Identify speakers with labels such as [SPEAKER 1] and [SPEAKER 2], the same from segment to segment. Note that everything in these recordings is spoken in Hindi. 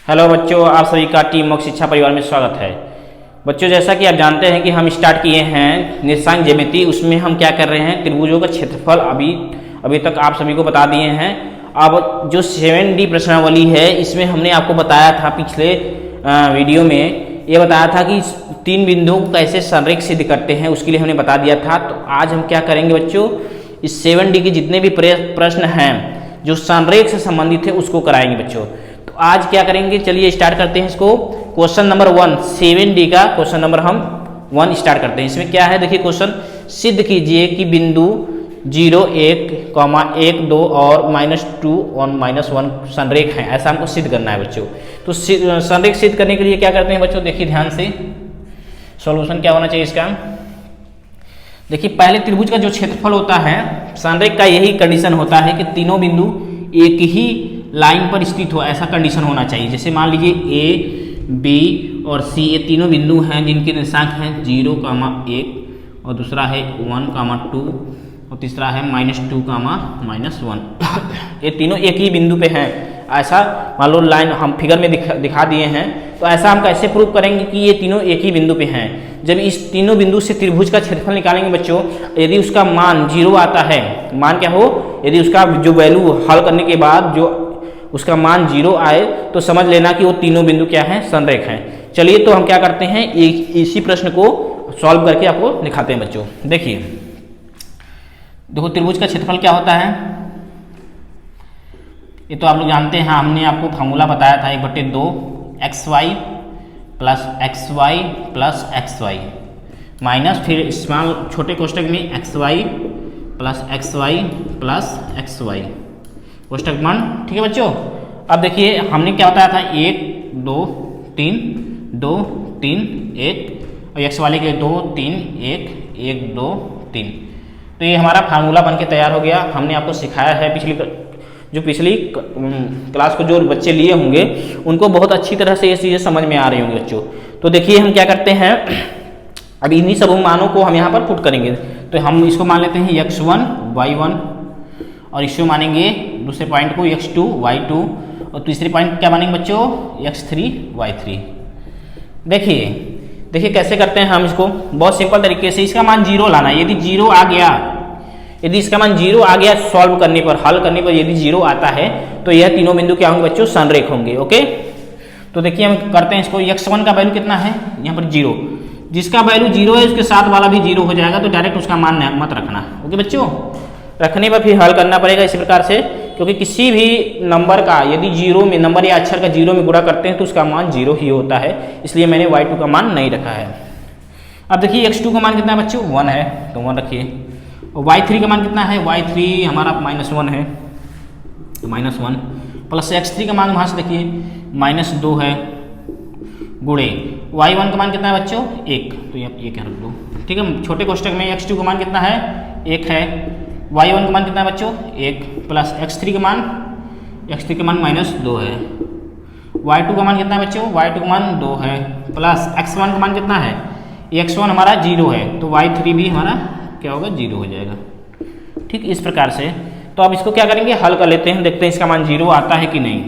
[SPEAKER 1] हेलो बच्चों, आप सभी का टीम मोक्ष शिक्षा परिवार में स्वागत है। बच्चों, जैसा कि आप जानते हैं कि हम स्टार्ट किए हैं निर्देशांक ज्यामिति। उसमें हम क्या कर रहे हैं, त्रिभुजों का क्षेत्रफल अभी तक आप सभी को बता दिए हैं। अब जो 7D प्रश्नावली है, इसमें हमने आपको बताया था पिछले वीडियो में, ये बताया था कि 3 बिंदुओं को कैसे संरेख सिद्ध करते हैं, उसके लिए हमने बता दिया था। तो आज हम क्या करेंगे बच्चों, इस 7D के जितने भी प्रश्न हैं जो संरेख से संबंधित है उसको कराएंगे बच्चों। तो आज क्या करेंगे, चलिए स्टार्ट करते हैं इसको। क्वेश्चन नंबर 1 7D का क्वेश्चन नंबर हम 1 स्टार्ट करते हैं। इसमें क्या है, देखिए क्वेश्चन, सिद्ध कीजिए कि बिंदु 0 1, 1 2 और -2 और -1 संरेख हैं। ऐसा हमको सिद्ध करना है बच्चों। तो संरेख सिद्ध करने के लिए क्या करते हैं बच्चों, देखिए ध्यान से सॉल्यूशन क्या होना चाहिए इसका। देखिए पहले त्रिभुज का जो क्षेत्रफल होता है, संरेख का यही कंडीशन होता है कि तीनों बिंदु एक ही लाइन पर स्थित हो, ऐसा कंडीशन होना चाहिए। जैसे मान लीजिए A, B और C, ये तीनों बिंदु हैं जिनके निर्देशांक हैं 0, 1 और दूसरा है 1, 2 और तीसरा है -2, -1 ये तीनों एक ही बिंदु पे हैं। ऐसा मान लो लाइन हम फिगर में दिखा दिए हैं। तो ऐसा हम कैसे प्रूव करेंगे कि ये तीनों एक ही बिंदु पे हैं। जब इस तीनों बिंदु से त्रिभुज का क्षेत्रफल निकालेंगे बच्चों, यदि उसका मान 0 आता है, मान क्या हो, यदि उसका जो वैल्यू हल करने के बाद जो उसका मान 0 आए, तो समझ लेना कि वो तीनों बिंदु क्या हैं, संरेख हैं। चलिए तो हम क्या करते हैं, इसी प्रश्न को सॉल्व करके आपको दिखाते हैं बच्चों। देखिए देखो त्रिभुज का क्षेत्रफल क्या होता है, ये तो आप लोग जानते हैं। हमने आपको फार्मूला बताया था 1/2 xy plus xy plus xy minus फिर स्मॉल छोटे कोष्टक में xy plus xy plus xy कोष्टक बंद। ठीक है बच्चों। अब देखिए हमने क्या बताया था, 1 2 3 2 3 1 और x वाले के 2 3 1 1 2 3। तो ये हमारा फार्मूला बन के तैयार हो गया। हमने आपको सिखाया है पिछली क्लास को जो बच्चे लिए होंगे उनको बहुत अच्छी तरह से ये चीज़ें समझ में आ रही होंगी बच्चों। तो देखिए हम क्या करते हैं, अब इन्हीं सब मानों को हम यहाँ पर पुट करेंगे। तो हम इसको मान लेते हैं x1 y1 और इसको मानेंगे दूसरे पॉइंट को x2 y2 और तीसरे पॉइंट क्या मानेंगे बच्चों, x3 y3। देखिए कैसे करते हैं हम इसको, बहुत सिंपल तरीके से। इसका मान 0 लाना है। यदि 0 आ गया, यदि इसका मान 0 आ गया सॉल्व करने पर, हल करने पर यदि 0 आता है, तो यह तीनों बिंदु क्या होंगे बच्चों, संरेख होंगे। ओके, तो देखिए हम करते हैं इसको। x1 का वैल्यू कितना है, यहाँ पर 0, जिसका वैल्यू 0 है उसके साथ वाला भी 0 हो जाएगा, तो डायरेक्ट उसका मान मत रखना। ओके बच्चों, रखने पर फिर हल करना पड़ेगा इसी प्रकार से, क्योंकि किसी भी नंबर का यदि 0 में, नंबर या अक्षर का 0 में गुणा करते हैं तो उसका मान 0 ही होता है। इसलिए मैंने y2 का मान नहीं रखा है। अब देखिए x2 का मान कितना है बच्चों, 1 है, तो 1 रखिए। और y3 का मान कितना है, y3 हमारा -1 है, तो -1 प्लस x3 का मान वहाँ से देखिए -2 है, गुणे y1 का मान कितना है बच्चों, 1, तो ये क्या रख दो। ठीक है, छोटे कोष्टक में x2 का मान कितना है, 1 है, y1 का मान कितना है बच्चों, 1 प्लस x3 का मान -2 है, y2 का मान कितना है बच्चों, y2 का मान 2 है, प्लस x1 का मान कितना है, x1 हमारा 0 है, तो y3 भी हमारा क्या होगा, 0 हो जाएगा। ठीक, इस प्रकार से। तो अब इसको क्या करेंगे, हल कर लेते हैं, देखते हैं इसका मान 0 आता है कि नहीं।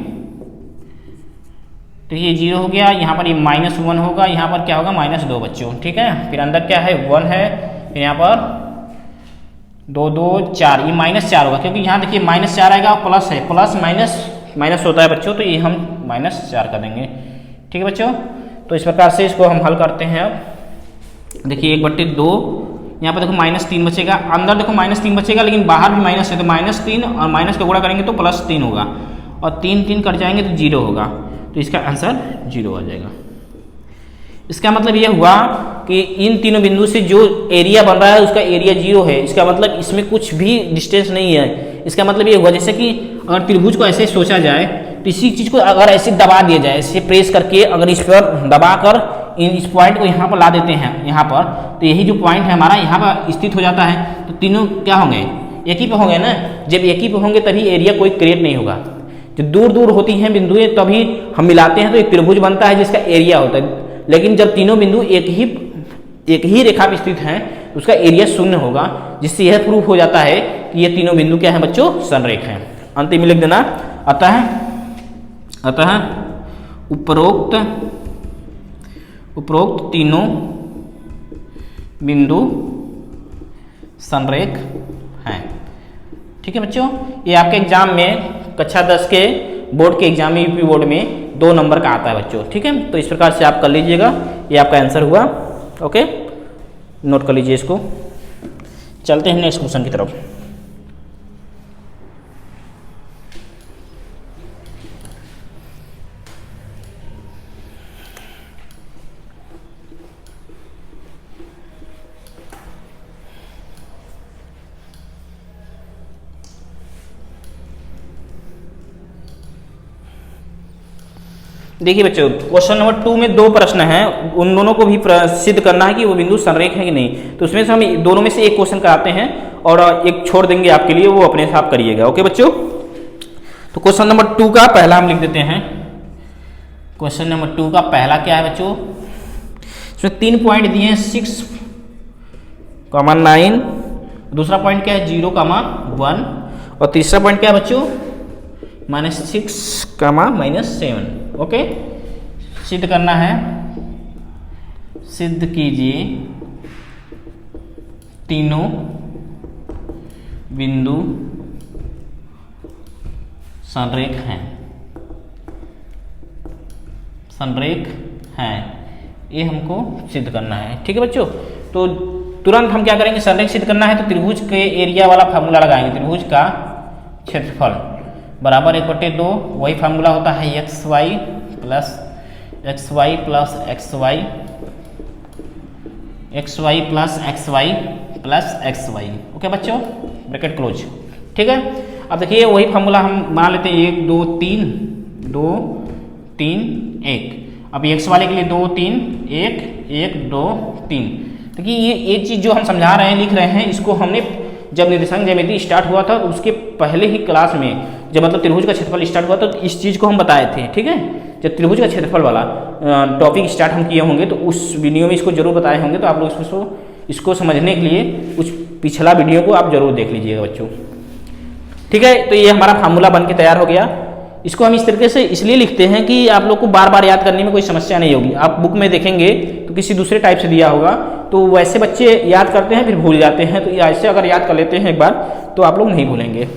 [SPEAKER 1] तो ये 0 हो गया, यहाँ पर ये -1 होगा, यहाँ पर क्या होगा, -2 बच्चों। ठीक है, फिर अंदर क्या है, 1 है, फिर यहाँ पर 2 2 4, ये -4 होगा, क्योंकि यहाँ देखिए -4 आएगा और प्लस है, प्लस माइनस होता है बच्चों, तो ये हम -4 कर देंगे। ठीक है बच्चों, तो इस प्रकार से इसको हम हल करते हैं। अब देखिए 1/2, यहाँ पर देखो -3 बचेगा, अंदर देखो -3 बचेगा, लेकिन बाहर भी माइनस है, तो -3 और माइनस का गुणा करेंगे तो +3 होगा, और 3 3 कट जाएंगे तो 0 होगा, तो इसका आंसर 0 आ जाएगा। इसका मतलब यह हुआ कि इन तीनों बिंदु से जो एरिया बन रहा है उसका एरिया 0 है। इसका मतलब इसमें कुछ भी डिस्टेंस नहीं है। इसका मतलब ये हुआ, जैसे कि अगर त्रिभुज को ऐसे सोचा जाए, तो इसी चीज़ को अगर ऐसे दबा दिया जाए, ऐसे प्रेस करके अगर इस पर दबा कर इस पॉइंट को यहाँ पर ला देते हैं, यहाँ पर, तो यही जो पॉइंट है हमारा यहाँ पर स्थित हो जाता है, तो तीनों क्या होंगे, एक ही पे होंगे ना। जब एक ही पे होंगे तभी एरिया कोई क्रिएट नहीं होगा। जब दूर दूर होती हैं बिंदुएं तभी हम मिलाते हैं तो एक त्रिभुज बनता है जिसका एरिया होता है। लेकिन जब तीनों बिंदु एक ही रेखा पर स्थित हैं तो उसका एरिया 0 होगा, जिससे यह प्रूफ हो जाता है कि ये तीनों बिंदु क्या है बच्चों, संरेख हैं। अंतिम में लिख देना, अतः उपरोक्त तीनों बिंदु संरेख हैं। ठीक है बच्चों, ये आपके एग्जाम में कक्षा 10 के बोर्ड के एग्जाम में, यूपी बोर्ड में 2 नंबर का आता है बच्चों। ठीक है, तो इस प्रकार से आप कर लीजिएगा, ये आपका आंसर हुआ। ओके, नोट कर लीजिए इसको। चलते हैं नेक्स्ट क्वेश्चन की तरफ। देखिए बच्चों, क्वेश्चन नंबर 2 में 2 प्रश्न हैं, उन दोनों को भी सिद्ध करना है कि वो बिंदु संरेख है कि नहीं। तो उसमें से हम दोनों में से एक क्वेश्चन कराते हैं और एक छोड़ देंगे आपके लिए, वो अपने हिसाब करिएगा। ओके बच्चों, तो क्वेश्चन नंबर 2 का पहला हम लिख देते हैं। क्वेश्चन नंबर 2 का पहला क्या है बच्चों, इसमें 3 पॉइंट दिए हैं, 6, 9, दूसरा पॉइंट क्या है 0, 1, और तीसरा पॉइंट क्या है बच्चों -6, -7। ओके, सिद्ध करना है, सिद्ध कीजिए तीनों बिंदु संरेख हैं। ये हमको सिद्ध करना है। ठीक है बच्चों, तो तुरंत हम क्या करेंगे, संरेख सिद्ध करना है तो त्रिभुज के एरिया वाला फार्मूला लगाएंगे। त्रिभुज का क्षेत्रफल बराबर 1/2, वही फार्मूला होता है xy plus xy plus xy, xy plus xy plus xy। Okay बच्चों, ब्रैकेट क्लोज। ठीक है, अब देखिए वही फार्मूला हम मान लेते हैं, 1 2 3 2 3 1। अब x वाले के लिए 2 3 1 1 2 3। देखिए ये एक चीज़ जो हम समझा रहे हैं, लिख रहे हैं, इसको हमने जब निर्देशांक ज्यामिति स्टार्ट हुआ था उसके पहले ही क्लास में, जब मतलब त्रिभुज का क्षेत्रफल स्टार्ट हुआ तो इस चीज़ को हम बताए थे। ठीक है, जब त्रिभुज का क्षेत्रफल वाला टॉपिक स्टार्ट हम किए होंगे तो उस वीडियो में इसको जरूर बताए होंगे। तो आप लोग इसको समझने के लिए उस पिछला वीडियो को आप जरूर देख लीजिएगा बच्चों। ठीक है, तो ये हमारा फार्मूला बन के तैयार हो गया। इसको हम इस तरीके से इसलिए लिखते हैं कि आप लोग को बार बार याद करने में कोई समस्या नहीं होगी। आप बुक में देखेंगे तो किसी दूसरे टाइप से दिया होगा, तो वैसे बच्चे याद करते हैं फिर भूल जाते हैं। तो ऐसे अगर याद कर लेते हैं एक बार तो आप लोग नहीं भूलेंगे।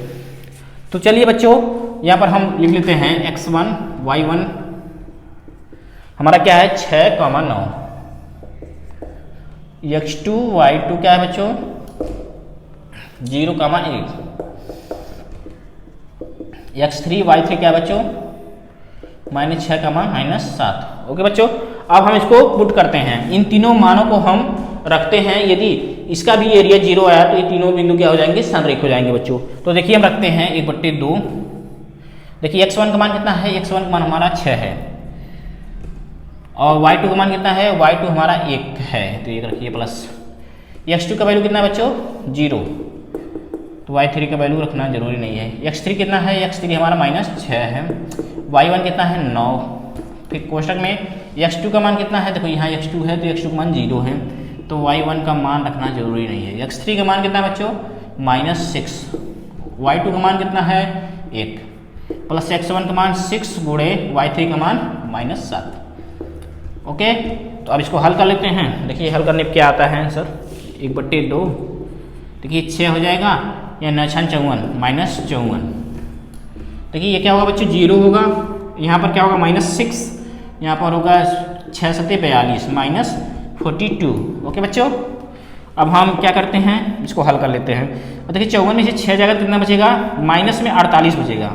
[SPEAKER 1] तो चलिए बच्चों, यहाँ पर हम लिख लेते हैं x1 y1 हमारा क्या है 6, 9, x2 y2 क्या है बच्चों 0, 1, x3 y3 क्या है बच्चों -6, -7। ओके बच्चों, अब हम इसको पुट करते हैं, इन तीनों मानों को हम रखते हैं। यदि इसका भी एरिया 0 आया तो ये तीनों बिंदु क्या हो जाएंगे, संरेख हो जाएंगे बच्चों। तो देखिए हम रखते हैं 1/2। देखिए x1 का मान कितना है, x1 का मान हमारा 6 है, और y2 का मान कितना है, y2 हमारा 1 है, तो ये रखिए प्लस। x2 का वैल्यू कितना है बच्चों 0, तो y3 का वैल्यू रखना जरूरी नहीं है। x3 कितना है, x3 हमारा -6 है, y1 कितना है 9। फिर कोष्टक में x2 का मान कितना है, देखो यहाँ x2 है तो x2 का मान 0 है, तो y1 का मान रखना जरूरी नहीं है। x3 का मान कितना है बच्चों -6, y2 का मान कितना है 1, प्लस x1 का मान 6 गुणे y3 का मान -7। ओके, तो अब इसको हल कर लेते हैं। देखिए हल करने पर क्या आता है आंसर, 1/2, देखिए 6 हो जाएगा, या 9 6 54 -54। देखिए ये क्या होगा बच्चों 0 होगा, यहाँ पर क्या होगा -6, यहाँ पर होगा 6 7 42 -42। ओके बच्चों, अब हम क्या करते हैं, इसको हल कर लेते हैं। और देखिए 54 में से 6 जाएगा कितना बचेगा, माइनस में 48 बचेगा।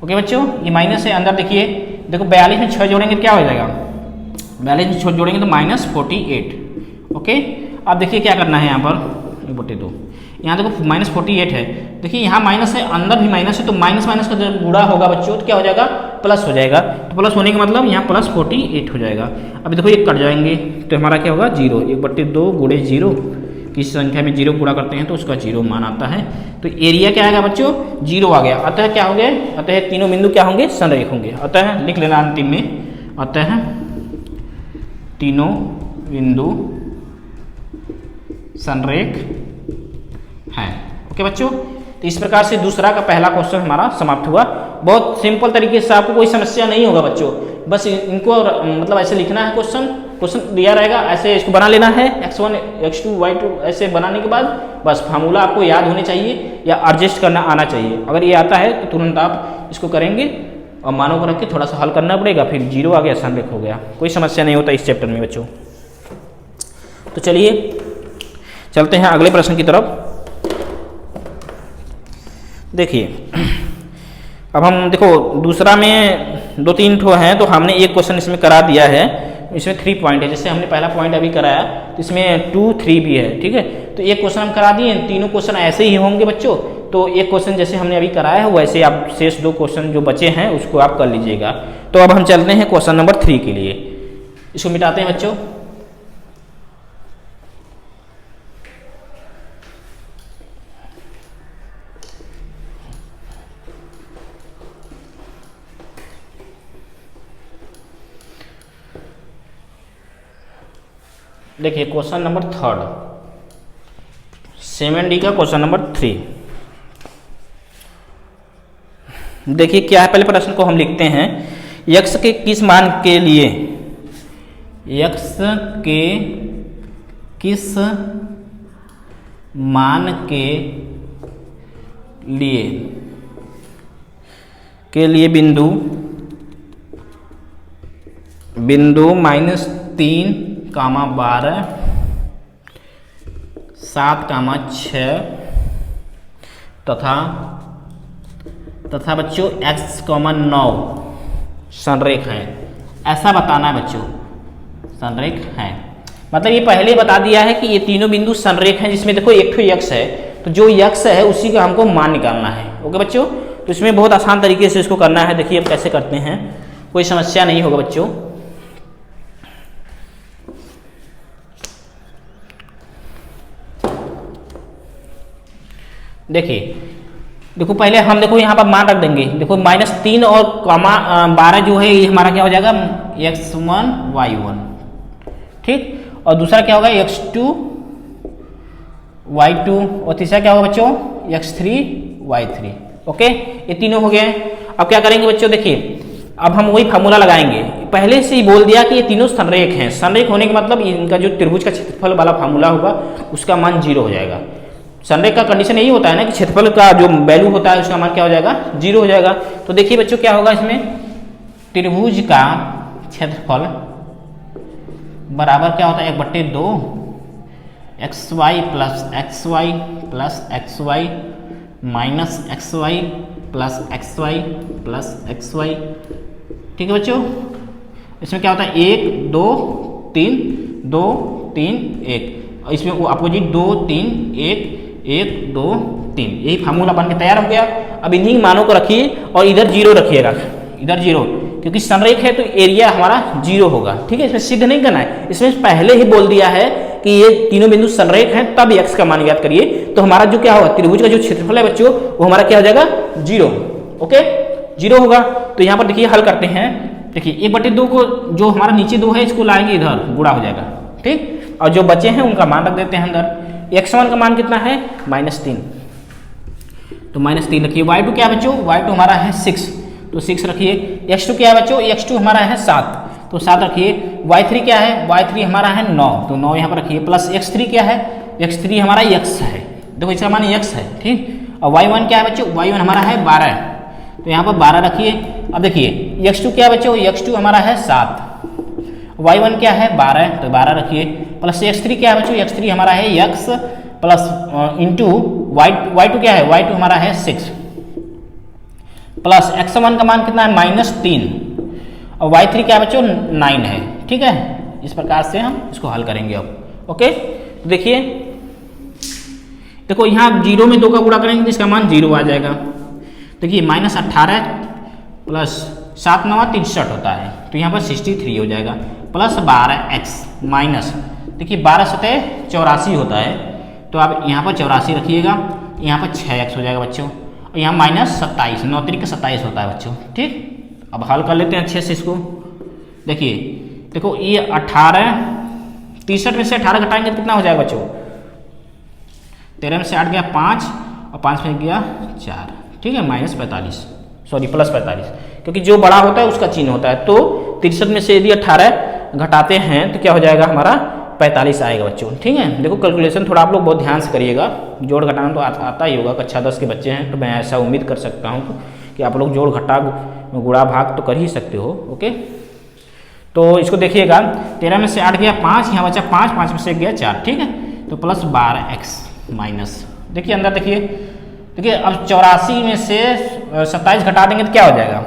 [SPEAKER 1] ओके बच्चों, ये माइनस है अंदर, देखिए देखो 42 में 6 जोड़ेंगे क्या हो जाएगा, 42 में 6 जोड़ेंगे तो -48। ओके, अब देखिए क्या करना है, यहाँ पर 1/2, यहाँ देखो -48 है, देखिए यहाँ माइनस है, अंदर भी माइनस है, तो माइनस माइनस का जब गुणा होगा बच्चों तो क्या हो जाएगा, प्लस हो जाएगा। तो प्लस होने का मतलब यहाँ +48 हो जाएगा। अभी देखो ये कट जाएंगे तो हमारा क्या होगा 0, 1/2 गुणे 0, किसी संख्या में 0 गुणा करते हैं तो उसका 0 मान आता है। तो एरिया क्या आएगा बच्चों 0 आ गया। अतः क्या हो गए, अतः तीनों बिंदु क्या होंगे, संरेख होंगे। अतः लिख लेना अंतिम में, अतः तीनों बिंदु संरेख हैं। ओके बच्चों, तो इस प्रकार से दूसरा का पहला क्वेश्चन हमारा समाप्त हुआ। बहुत सिंपल तरीके से, आपको कोई समस्या नहीं होगा बच्चों, बस इनको मतलब ऐसे लिखना है, क्वेश्चन दिया रहेगा, ऐसे इसको बना लेना है, x1 x2 y2 ऐसे बनाने के बाद बस फार्मूला आपको याद होने चाहिए या एडजस्ट करना आना चाहिए। अगर ये आता है तो तुरंत आप इसको करेंगे और मानों को रख के थोड़ा सा हल करना पड़ेगा, फिर 0 आ गया, संरेख हो गया, कोई समस्या नहीं होता इस चैप्टर में बच्चों। तो चलिए चलते हैं अगले प्रश्न की तरफ। देखिए अब हम देखो दूसरा में 2-3 ठो हैं, तो हमने एक क्वेश्चन इसमें करा दिया है, इसमें 3 पॉइंट है, जैसे हमने पहला पॉइंट अभी कराया तो इसमें 2, 3 भी है, ठीक है। तो एक क्वेश्चन हम करा दिए, तीनों क्वेश्चन ऐसे ही होंगे बच्चों। तो एक क्वेश्चन जैसे हमने अभी कराया है वैसे आप शेष 2 क्वेश्चन जो बचे हैं उसको आप कर लीजिएगा। तो अब हम चलते हैं क्वेश्चन नंबर 3 के लिए, इसको मिटाते हैं बच्चों। देखिए क्वेश्चन नंबर 3, 7D का क्वेश्चन नंबर 3। देखिए क्या है, पहले प्रश्न को हम लिखते हैं, x के किस मान के लिए, x के किस मान के लिए बिंदु -3, 12, 7, 6 तथा बच्चों x, 9 संरेख है, ऐसा बताना है बच्चों, संरेख है। मतलब ये पहले ही बता दिया है कि ये तीनों बिंदु संरेख हैं, जिसमें देखो एक ठो x है, तो जो x है उसी का हमको मान निकालना है। ओके बच्चों, तो इसमें बहुत आसान तरीके से इसको करना है। देखिए अब कैसे करते हैं, कोई समस्या नहीं होगा बच्चों। देखो पहले हम देखो यहाँ पर मान रख देंगे, देखो -3 और 12 जो है ये हमारा क्या हो जाएगा, x1 y1, ठीक। और दूसरा क्या होगा x2 y2, और तीसरा क्या होगा बच्चों x3 y3। ओके, ये तीनों हो गए। अब क्या करेंगे बच्चों, देखिए अब हम वही फार्मूला लगाएंगे। पहले से ही बोल दिया कि ये तीनों संरेख हैं, संरेख होने का मतलब इनका जो त्रिभुज का क्षेत्रफल वाला फार्मूला होगा उसका मान 0 हो जाएगा। संरेख का कंडीशन यही होता है ना कि क्षेत्रफल का जो वैल्यू होता है उसका मान क्या हो जाएगा, 0 हो जाएगा। तो देखिए बच्चों क्या होगा इसमें, त्रिभुज का क्षेत्रफल बराबर क्या होता है, 1/2 xy plus xy plus xy minus xy plus xy plus xy, ठीक है बच्चों। इसमें क्या होता है 1 2 3 2 3 1, इसमें वो अपोजिट 2 3 1 1 2 3, यही फार्मूला बन के तैयार हो गया। अब इन्हीं मानों को रखिए और इधर 0 रखिएगा, इधर 0, क्योंकि संरेख है तो एरिया हमारा 0 होगा, ठीक है। इसमें सिद्ध नहीं करना है, इसमें पहले ही बोल दिया है कि ये तीनों बिंदु संरेख हैं, तब x का मान ज्ञात करिए। तो हमारा जो क्या होगा, त्रिभुज का जो क्षेत्रफल है बच्चों वो हमारा क्या हो जाएगा, 0। ओके, 0 होगा। तो यहाँ पर देखिए हल करते हैं। देखिए 1/2 को जो हमारा नीचे 2 है इसको लाएंगे इधर, गुणा हो जाएगा, ठीक। और जो बचे हैं उनका मान रख देते हैं अंदर। x1 का मान कितना है, -3, तो -3 रखिए। y2 क्या है बच्चों, y2 हमारा है 6, तो 6 रखिए। x2 क्या है बच्चों, x2 हमारा है 7, तो 7 रखिए। y3 क्या है, y3 हमारा है 9, तो 9 यहाँ पर रखिए। प्लस x3 क्या है, x3 हमारा x है, देखो इसका मान x है, ठीक। और y1 क्या है बच्चों, y1 हमारा है 12, तो यहाँ पर 12 रखिए। अब देखिए x2 क्या है बच्चों, x2 हमारा है 7, y1 क्या है 12, तो 12 रखिए। प्लस x3 क्या है बच्चों, x3 हमारा है x प्लस इंटू y2 क्या है, y2 हमारा है 6, प्लस x1 का मान कितना है, -3, और y3 क्या है बच्चों 9 है, ठीक है। इस प्रकार से हम इसको हल करेंगे अब। ओके, तो देखिए देखो यहाँ 0 में 2 का गुणा करेंगे तो इसका मान 0 आ जाएगा। देखिए -18 प्लस 7 9 63 होता है, तो यहाँ पर 63 हो जाएगा। प्लस 12x माइनस, देखिए 12 सतह 84 होता है, तो आप यहाँ पर 84 रखिएगा, यहाँ पर 6x हो जाएगा बच्चों, और यहाँ -27, 9 3 27 होता है बच्चों, ठीक। अब हल कर लेते हैं अच्छे से इसको। देखिए देखो ये 18, 63 में से 18 घटाएंगे तो कितना हो जाएगा बच्चों, 13 में से 8 गया 5, और 5 फेंक गया 4, ठीक है, प्लस 45, क्योंकि जो बड़ा होता है उसका चिन्ह होता है। तो 63 में से यदि 18 घटाते हैं तो क्या हो जाएगा हमारा 45 आएगा बच्चों, ठीक है। देखो कैलकुलेशन थोड़ा आप लोग बहुत ध्यान से करिएगा, जोड़ घटाना तो आता ही होगा, कक्षा 10 के बच्चे हैं तो मैं ऐसा उम्मीद कर सकता हूँ कि आप लोग जोड़ घटा गुणा भाग तो कर ही सकते हो। ओके, तो इसको देखिएगा, 13 में से 8 गया 5, यहाँ बचा 5, 5 में से 1 गया 4, ठीक है। तो प्लस 12x माइनस, देखिए अंदर देखिए अब 84 में से 27 घटा देंगे तो क्या हो जाएगा,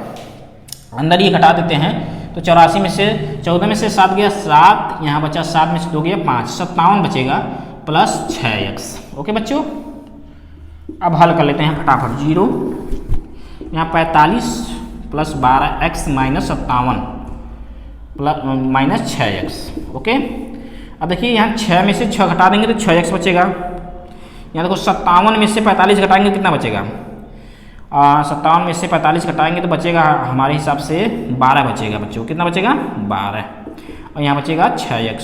[SPEAKER 1] अंदर ये घटा देते हैं। तो 84 में से 14 में से 7 गया 7, यहाँ बचा 7 में से 2 गया 5, 57 बचेगा प्लस 6x। ओके बच्चों, अब हल कर लेते हैं फटाफट। 0 यहाँ 45 plus 12x minus 57 plus minus 6x। Okay, अब देखिए यहाँ 6 में से 6 घटा देंगे तो 6x बचेगा। यहाँ देखो 57 में से 45 घटाएंगे कितना बचेगा, 57 में से 45 घटाएंगे तो बचेगा हमारे हिसाब से 12 बचेगा बच्चों, कितना बचेगा 12, और यहाँ बचेगा 6x।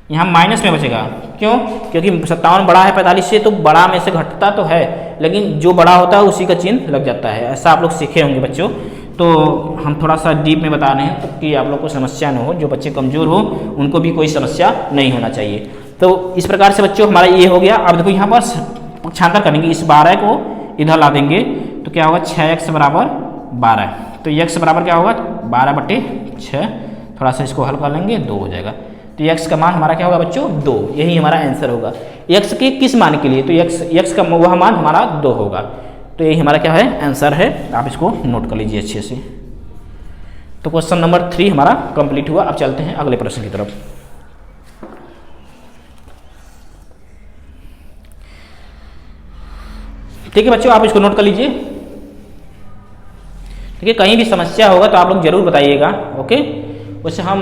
[SPEAKER 1] यहाँ माइनस में बचेगा, क्यों, क्योंकि 57 बड़ा है 45 से, तो बड़ा में से घटता तो है लेकिन जो बड़ा होता है उसी का चिन्ह लग जाता है। ऐसा आप लोग सीखे होंगे बच्चों, तो हम थोड़ा सा डीप में बता रहे हैं तो कि आप लोग को समस्या न हो, जो बच्चे कमज़ोर हो उनको भी कोई समस्या नहीं होना चाहिए। तो इस प्रकार से बच्चों हमारा ये हो गया। अब देखो यहाँ पर पक्षांतर करेंगे, इस 12 को इधर ला देंगे तो क्या होगा 6x बराबर 12, तो x बराबर क्या होगा 12/6, थोड़ा सा इसको हल कर लेंगे 2 हो जाएगा। तो x का मान हमारा क्या होगा बच्चों 2, यही हमारा आंसर होगा। x के किस मान के लिए, तो x का वह मान हमारा 2 होगा, तो यही हमारा क्या है आंसर है। आप इसको नोट कर लीजिए अच्छे से। तो क्वेश्चन नंबर 3 हमारा कंप्लीट हुआ। अब चलते हैं अगले प्रश्न की तरफ। ठीक है बच्चों, आप इसको नोट कर लीजिए। ठीक है, कहीं भी समस्या होगा तो आप लोग जरूर बताइएगा। ओके, वैसे हम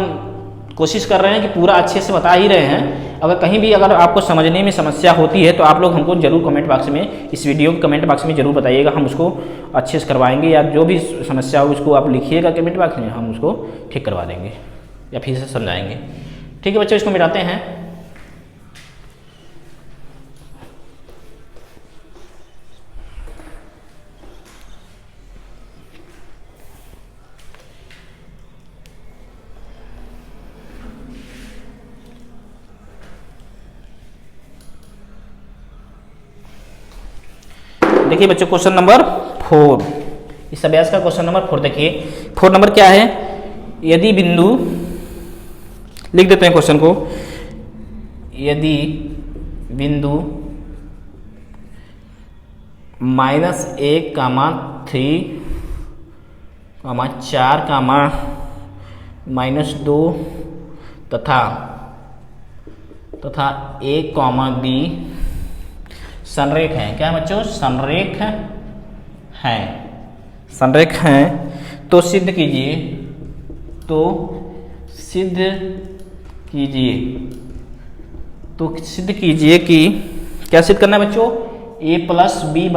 [SPEAKER 1] कोशिश कर रहे हैं कि पूरा अच्छे से बता ही रहे हैं। अगर कहीं भी अगर आपको समझने में समस्या होती है तो आप लोग हमको जरूर कमेंट बॉक्स में, इस वीडियो के कमेंट बॉक्स में जरूर बताइएगा, हम उसको अच्छे से करवाएंगे। या जो भी समस्या हो उसको आप लिखिएगा कमेंट बॉक्स में, हम उसको ठीक करवा देंगे या फिर से समझाएंगे। ठीक है बच्चों, इसको मिटाते हैं। देखिए बच्चों क्वेश्चन नंबर 4, इस अभ्यास का क्वेश्चन नंबर 4 देखिए। 4 नंबर क्या है, यदि बिंदु, लिख देते हैं क्वेश्चन को, यदि बिंदु -1, 3, 4, -2 तथा a, b संरेख हैं। क्या बच्चों, संरेख हैं, संरेख हैं, तो सिद्ध कीजिए, कि क्या सिद्ध करना है बच्चों, a + b =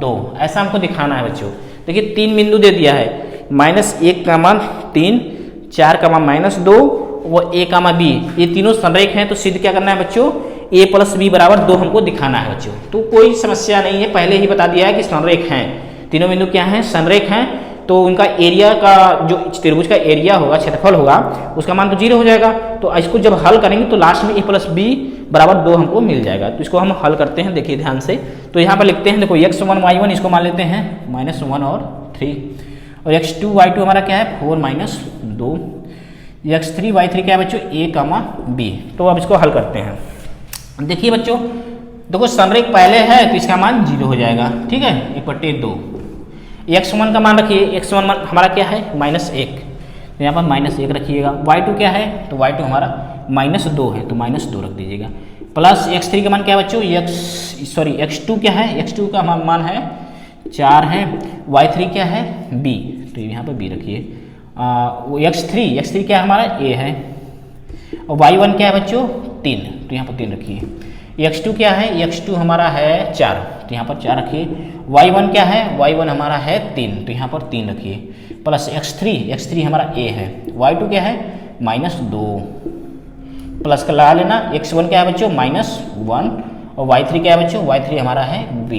[SPEAKER 1] 2, ऐसा हमको दिखाना है बच्चों। देखिए 3 बिंदु दे दिया है, -1, 3, 4, -2 वो a, b, ये तीनों संरेख हैं। तो सिद्ध क्या करना है बच्चों, a + b = 2 हमको दिखाना है बच्चों। तो कोई समस्या नहीं है, पहले ही बता दिया है कि संरेख हैं, तीनों बिंदु क्या हैं, संरेख हैं। तो उनका एरिया का, जो त्रिभुज का एरिया होगा, क्षेत्रफल होगा, उसका मान तो 0 हो जाएगा। तो इसको जब हल करेंगे तो लास्ट में a + b = 2 हमको मिल जाएगा। तो इसको हम हल करते हैं, देखिए ध्यान से। तो यहाँ पर लिखते हैं, देखो x1 y1 इसको मान लेते हैं -1 और 3, और x2 y2 हमारा क्या है 4 - 2, x3 y3 क्या है बच्चों a, b। तो अब इसको हल करते हैं। देखिए बच्चों, देखो संरेख पहले है तो इसका मान 0 हो जाएगा, ठीक है, 1/2। x1 का मान रखिए, x1 मान हमारा क्या है -1, तो यहाँ पर -1 रखिएगा। y2 क्या है, तो y2 हमारा -2 है, तो -2 रख दीजिएगा। प्लस x3 का मान क्या है बच्चों, x2 क्या है, x2 का मान है 4 है, y3 क्या है b, तो यहाँ पर b रखिए। x3 क्या है हमारा a है, और y1 क्या है बच्चों 3, तो यहाँ पर 3 रखिए। x2 क्या है, x2 हमारा है 4, तो यहाँ पर 4 रखिए। y1 क्या है, y1 हमारा है 3, तो यहाँ पर 3 रखिए। प्लस x3 हमारा a है, y2 क्या है -2, प्लस का लगा लेना। x1 क्या है बच्चों -1, और y3 क्या है बच्चों, y3 हमारा है b।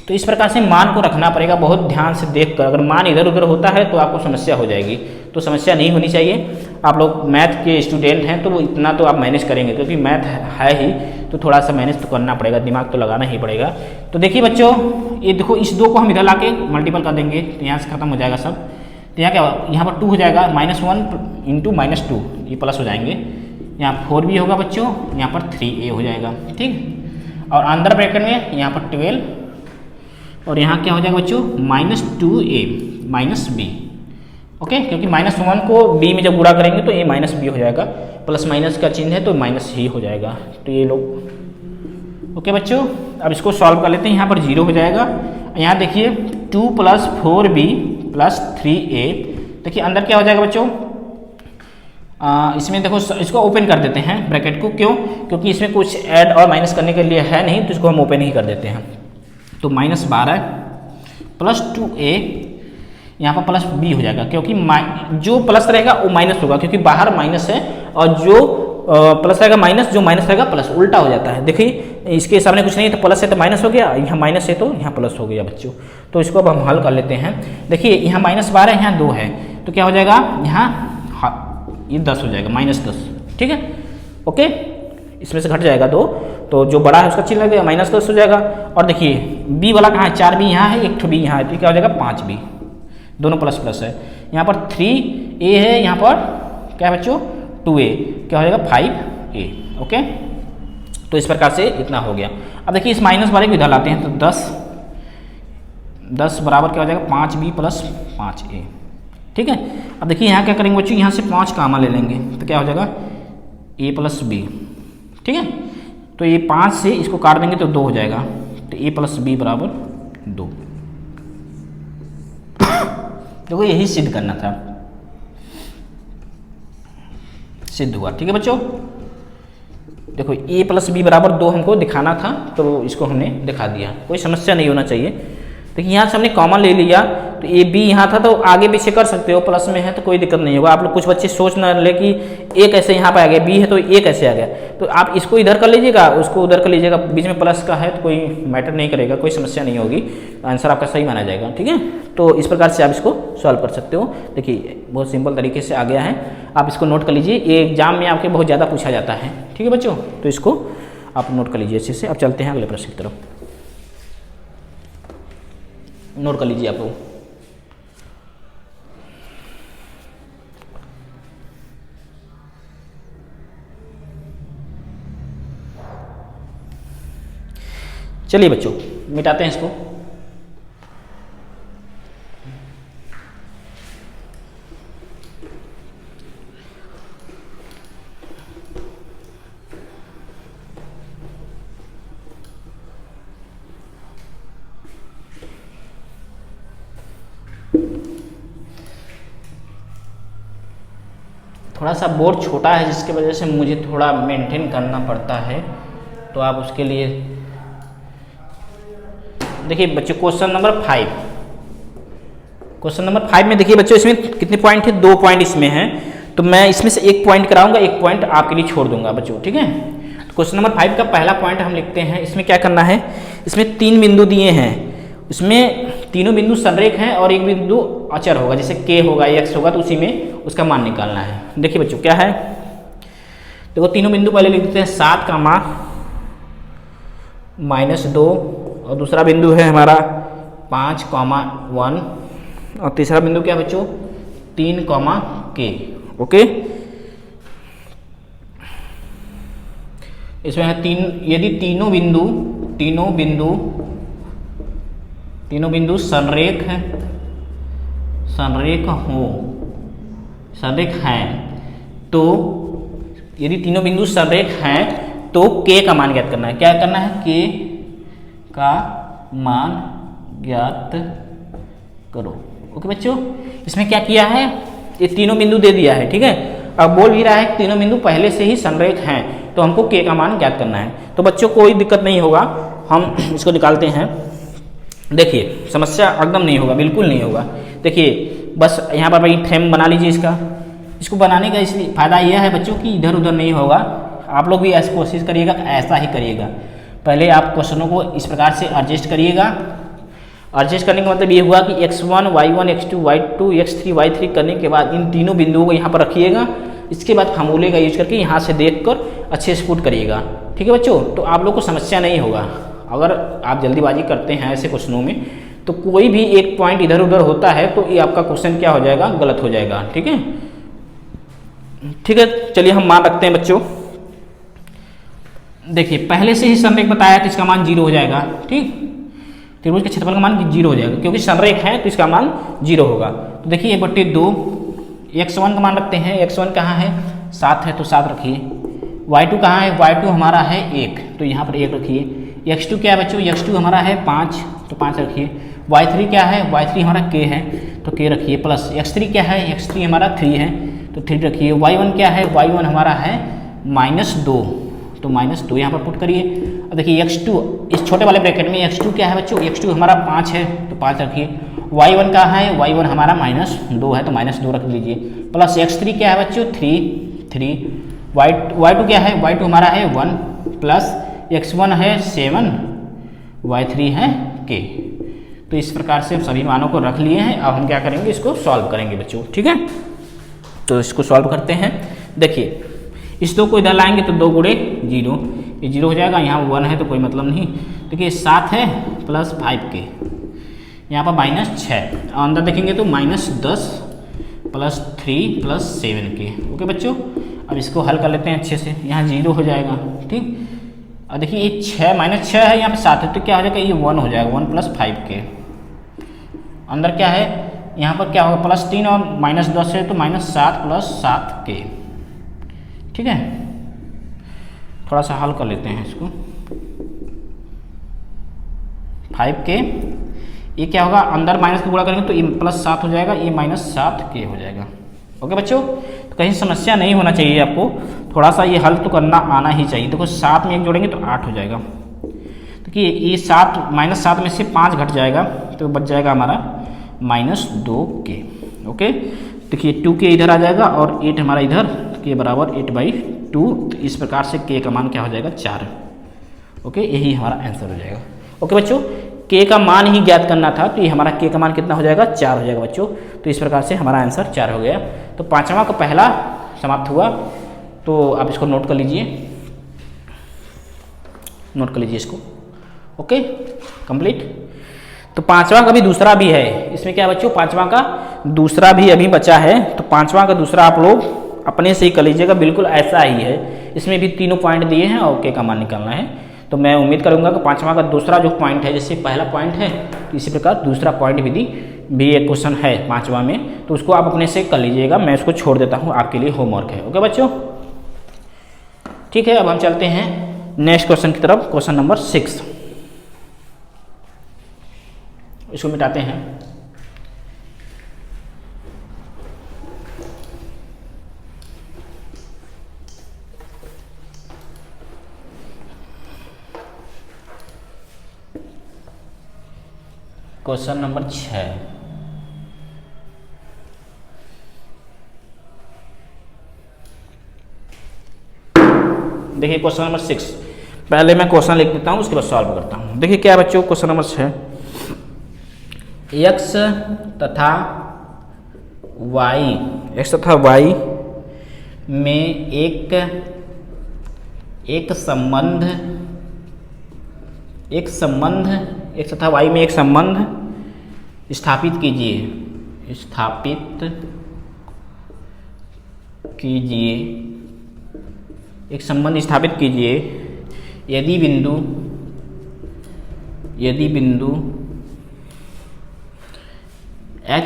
[SPEAKER 1] तो इस प्रकार से मान को रखना पड़ेगा बहुत ध्यान से देख कर। अगर मान इधर उधर होता है तो आपको समस्या हो जाएगी, तो समस्या नहीं होनी चाहिए। आप लोग मैथ के स्टूडेंट हैं तो वो इतना तो आप मैनेज करेंगे, क्योंकि मैथ है ही तो थोड़ा सा मैनेज तो करना पड़ेगा, दिमाग तो लगाना ही पड़ेगा। तो देखिए बच्चों, ये देखो इस 2 को हम इधर ला के मल्टीपल कर देंगे तो यहाँ से खत्म हो जाएगा सब। तो यहाँ क्या, यहाँ पर 2 हो जाएगा, -1 इंटू -2, ये प्लस हो जाएंगे। यहाँ 4b होगा बच्चों, यहाँ पर 3a हो जाएगा, ठीक। और अंदर ब्रैकेट में यहाँ पर 12, और यहाँ क्या हो जाएगा बच्चों, -2a -b, ओके। क्योंकि -1 को b में जब गुणा करेंगे तो a -b हो जाएगा, प्लस माइनस का चिन्ह है तो माइनस ही हो जाएगा। तो ये लोग ओके बच्चों, अब इसको सॉल्व कर लेते हैं। यहाँ पर 0 हो जाएगा। यहाँ देखिए 2 + 4b + 3a, देखिए अंदर क्या हो जाएगा बच्चों, इसमें देखो इसको ओपन कर देते हैं ब्रैकेट को, क्यों, क्योंकि इसमें कुछ ऐड और माइनस करने के लिए है नहीं, तो इसको हम ओपन ही कर देते हैं। तो -12 + 2a, यहाँ पर प्लस b हो जाएगा, क्योंकि जो प्लस रहेगा वो माइनस होगा, क्योंकि बाहर माइनस है, और जो प्लस रहेगा माइनस, जो माइनस रहेगा प्लस, उल्टा हो जाता है। देखिए इसके सामने कुछ नहीं है, तो प्लस है तो माइनस हो गया, यहाँ माइनस है तो यहाँ प्लस हो गया बच्चों। तो इसको अब हम हल कर लेते हैं। देखिए यहाँ -12 यहाँ 2 है, तो क्या हो जाएगा, यहाँ ये 10 हो जाएगा, -10, ठीक है, ओके। इसमें से घट जाएगा 2, तो जो बड़ा है उसका चिन्ह लगेगा, -10 हो जाएगा। और देखिए b वाला कहाँ है, 4b यहाँ है, 1 b यहाँ है, तो क्या हो जाएगा 5b, दोनों प्लस प्लस है। यहाँ पर 3a है, यहाँ पर क्या है बच्चों 2a, क्या हो जाएगा 5a, ओके। तो इस प्रकार से इतना हो गया। अब देखिए इस माइनस वाले को इधर लाते हैं, तो 10 बराबर क्या हो जाएगा 5b + 5a, ठीक है। अब देखिए यहाँ क्या करेंगे बच्चों, यहाँ से 5 कामा ले लेंगे, तो क्या हो जाएगा a + b, ठीक है। तो ये 5 से इसको काट देंगे तो 2 हो जाएगा, तो a + b = 2। देखो यही सिद्ध करना था, सिद्ध हुआ, ठीक है बच्चों। देखो a + b = 2 हमको दिखाना था, तो इसको हमने दिखा दिया, कोई समस्या नहीं होना चाहिए। देखिए यहाँ से हमने कॉमन ले लिया, तो a b यहाँ था, तो आगे पीछे कर सकते हो, प्लस में है तो कोई दिक्कत नहीं होगा। आप लोग कुछ बच्चे सोच ना ले कि a कैसे यहाँ पर आ गया, b है तो a कैसे आ गया, तो आप इसको इधर कर लीजिएगा, उसको उधर कर लीजिएगा, बीच में प्लस का है तो कोई मैटर नहीं करेगा, कोई समस्या नहीं होगी, आंसर आपका सही माना जाएगा, ठीक है। तो इस प्रकार से आप इसको सॉल्व कर सकते हो। देखिए बहुत सिंपल तरीके से आ गया है, आप इसको नोट कर लीजिए, ये एग्जाम में आपके बहुत ज़्यादा पूछा जाता है, ठीक है बच्चों। तो इसको आप नोट कर लीजिए अच्छे से। अब चलते हैं अगले प्रश्न की तरफ, नोट कर लीजिए आप लोग। चलिए बच्चों मिटाते हैं इसको। थोड़ा सा बोर्ड छोटा है, जिसकी वजह से मुझे थोड़ा मेंटेन करना पड़ता है, तो आप उसके लिए देखिए बच्चों क्वेश्चन नंबर 5। क्वेश्चन नंबर 5 में देखिए बच्चों, इसमें कितने पॉइंट है, 2 पॉइंट इसमें हैं, तो मैं इसमें से 1 पॉइंट कराऊंगा, 1 पॉइंट आपके लिए छोड़ दूंगा बच्चों, ठीक है। तो क्वेश्चन नंबर 5 का पहला पॉइंट हम लिखते हैं। इसमें क्या करना है, इसमें 3 बिंदु दिए हैं, इसमें तीनों बिंदु संरेख हैं और एक बिंदु अचर होगा, जैसे k होगा, x होगा, तो उसी में उसका मान निकालना है। देखिए बच्चों क्या है, देखो तीनों बिंदु पहले लिख देते हैं, 7, -2, और दूसरा बिंदु है हमारा 5, 1, और तीसरा बिंदु क्या बच्चों 3, k, ओके। इसमें है 3, यदि तीनों बिंदु संरेख हैं, संरेख हैं, तो यदि तीनों बिंदु संरेख हैं तो k का मान ज्ञात करना है। क्या करना है, k का मान ज्ञात करो, ओके बच्चों। इसमें क्या किया है, ये तीनों बिंदु दे दिया है, ठीक है। अब बोल भी रहा है कि तीनों बिंदु पहले से ही संरेख हैं, तो हमको k का मान ज्ञात करना है। तो बच्चों कोई दिक्कत नहीं होगा, हम इसको निकालते हैं। देखिए समस्या एकदम नहीं होगा, बिल्कुल नहीं होगा। देखिए बस यहाँ पर भाई फ्रेम बना लीजिए इसका। इसको बनाने का इसलिए फ़ायदा यह है बच्चों कि इधर उधर नहीं होगा, आप लोग भी ऐसी कोशिश करिएगा, ऐसा ही करिएगा। पहले आप क्वेश्चनों को इस प्रकार से एडजस्ट करिएगा। एडजस्ट करने का मतलब ये हुआ कि x1, y1, x2, y2, x3, y3 करने के बाद इन तीनों बिंदुओं को यहाँ पर रखिएगा। इसके बाद फार्मूले का यूज करके यहाँ से देखकर अच्छे से पुट करिएगा। ठीक है बच्चों, तो आप लोग को समस्या नहीं होगा। अगर आप जल्दीबाजी करते हैं ऐसे क्वेश्चनों में तो कोई भी एक पॉइंट इधर उधर होता है तो ये आपका क्वेश्चन क्या हो जाएगा, गलत हो जाएगा। ठीक है, ठीक है, चलिए हम मान रखते हैं बच्चों। देखिए पहले से ही संरेख बताया तो इसका मान 0 हो जाएगा। ठीक, त्रिभुज के क्षेत्रफल का मान 0 हो जाएगा क्योंकि संरेख है तो इसका मान 0 होगा। तो देखिए 1/2, x1 का मान रखते हैं। x1 कहाँ है, 7 है तो 7 रखिए। y2 कहाँ है, y2 हमारा है 1 तो यहाँ पर 1 रखिए। x2 क्या है बच्चों, x2 हमारा है 5 तो 5 रखिए। y3 क्या है, y3 हमारा k है तो k रखिए। प्लस x3 क्या है, x3 हमारा 3 है तो 3 रखिए। y1 क्या है, y1 हमारा है -2 तो -2 यहाँ पर पुट करिए। अब देखिए x2 इस छोटे वाले ब्रैकेट में x2 क्या है बच्चों, x2 हमारा 5 है तो 5 रखिए। y1 का है, y1 हमारा -2 है तो -2 रख लीजिए। प्लस x3 क्या है बच्चों, 3 y2 क्या है, y2 हमारा है 1 प्लस x1 है 7, y3 है k। तो इस प्रकार से हम सभी मानों को रख लिए हैं। अब हम क्या करेंगे, इसको सॉल्व करेंगे बच्चों। ठीक है, तो इसको सॉल्व करते हैं। देखिए इस 2 को इधर लाएंगे तो 2 गुणे 0, ये 0 हो जाएगा। यहाँ 1 है तो कोई मतलब नहीं। देखिए 7 है प्लस 5k, यहाँ पर -6, अंदर देखेंगे तो -10 प्लस 3 प्लस 7k। ओके बच्चों, अब इसको हल कर लेते हैं अच्छे से। यहाँ 0 हो जाएगा। ठीक, अब देखिए ये -6 है, यहाँ पे 7 है तो क्या हो जाएगा, ये 1 हो जाएगा। 1 प्लस 5k, अंदर क्या है, यहाँ पर क्या होगा, +3 और -10 है तो -7 प्लस 7k। ठीक है, थोड़ा सा हल कर लेते हैं इसको। 5k, ये क्या होगा, अंदर माइनस को गुणा करेंगे तो ये +7 हो जाएगा, ये -7k हो जाएगा। ओके बच्चों, तो कहीं समस्या नहीं होना चाहिए आपको, थोड़ा सा ये हल तो करना आना ही चाहिए। देखो 7 में 1 जोड़ेंगे तो 8 हो जाएगा। देखिए ये 7 -7 में से 5 घट जाएगा तो बच जाएगा हमारा -2k। ओके, देखिए 2k इधर आ जाएगा और 8 हमारा इधर, k बराबर 8/2। तो इस प्रकार से k का मान क्या हो जाएगा, 4। ओके, यही हमारा आंसर हो जाएगा। ओके बच्चों, k का मान ही ज्ञात करना था तो ये हमारा k का मान कितना हो जाएगा, 4 हो जाएगा बच्चों। तो इस प्रकार से हमारा आंसर 4 हो गया। तो 5वां का पहला समाप्त हुआ। तो आप इसको नोट कर लीजिए, नोट कर लीजिए इसको। Okay, complete. तो 5वां का भी दूसरा भी है, इसमें क्या है बच्चों, 5वां का दूसरा भी अभी बचा है। तो 5वां का दूसरा आप लोग अपने से ही कर लीजिएगा, बिल्कुल ऐसा ही है। इसमें भी तीनों पॉइंट दिए हैं और k का मान निकालना है। तो मैं उम्मीद करूंगा कि 5वां का दूसरा जो पॉइंट है, जैसे पहला पॉइंट है तो इसी प्रकार दूसरा पॉइंट भी एक क्वेश्चन है 5वां में, तो उसको आप अपने से कर लीजिएगा। मैं उसको छोड़ देता हूँ, आपके लिए होमवर्क है। ओके बच्चों, ठीक है। अब हम चलते हैं नेक्स्ट क्वेश्चन की तरफ, क्वेश्चन नंबर 6। इसको मिटाते हैं। क्वेश्चन नंबर 6, देखिए क्वेश्चन नंबर 6। पहले मैं क्वेश्चन लिख देता हूँ, उसके बाद सॉल्व करता हूँ। देखिए क्या है बच्चों, क्वेश्चन नंबर 6, x तथा y में एक संबंध x तथा y में एक संबंध स्थापित कीजिए, एक संबंध स्थापित कीजिए यदि बिंदु x,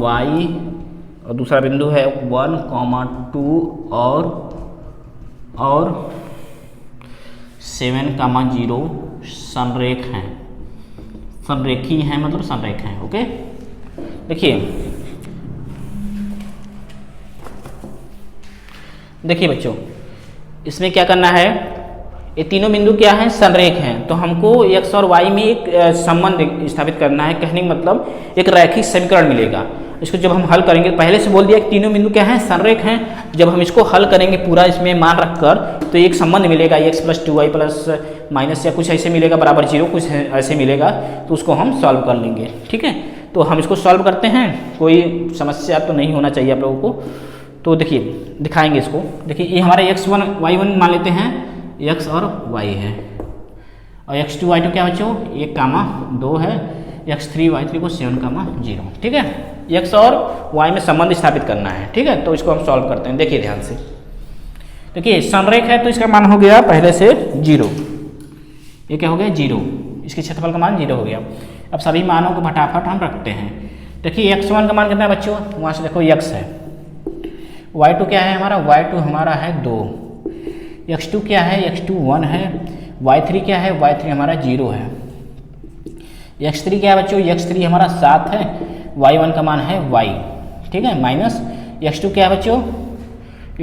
[SPEAKER 1] y और दूसरा बिंदु है 1, 2 और 7, 0 संरेख हैं, संरेखी हैं, मतलब संरेख हैं। ओके, देखिए बच्चों, इसमें क्या करना है, ये तीनों बिंदु क्या हैं, संरेख हैं। तो हमको x और y में एक संबंध स्थापित करना है। कहने का मतलब एक रैखिक समीकरण मिलेगा। इसको जब हम हल करेंगे, पहले से बोल दिया कि तीनों बिंदु क्या हैं, संरेख हैं। जब हम इसको हल करेंगे पूरा इसमें मान रखकर, तो एक संबंध मिलेगा x + 2y + माइनस या कुछ ऐसे मिलेगा बराबर 0, कुछ ऐसे मिलेगा, तो उसको हम सॉल्व कर लेंगे। ठीक है, तो हम इसको सॉल्व करते हैं, कोई समस्या तो नहीं होना चाहिए आप लोगों को। तो देखिए दिखाएंगे इसको। देखिए ये हमारे x1 y1 मान लेते हैं, x और y है, और x2 y2 क्या बच्चों 1, 2 है, x3 y3 को 7, 0। ठीक है, x और y में संबंध स्थापित करना है। ठीक है, तो इसको हम सॉल्व करते हैं। देखिए ध्यान से, देखिए संरेख है तो इसका मान हो गया पहले से 0। ये क्या हो गया 0, इसके क्षेत्रफल का मान 0 हो गया। अब सभी मानों को फटाफट हम रखते हैं। देखिए x1 का मान कितना है बच्चों, वहाँ से देखो x है, y2 क्या है हमारा, y2 हमारा है 2, x2 क्या है, x2 1 है, y3 क्या है, y3 हमारा 0 है, x3 क्या है बच्चों, x3 हमारा 7 है, y1 का मान है y। ठीक है, माइनस x2 क्या है बच्चों,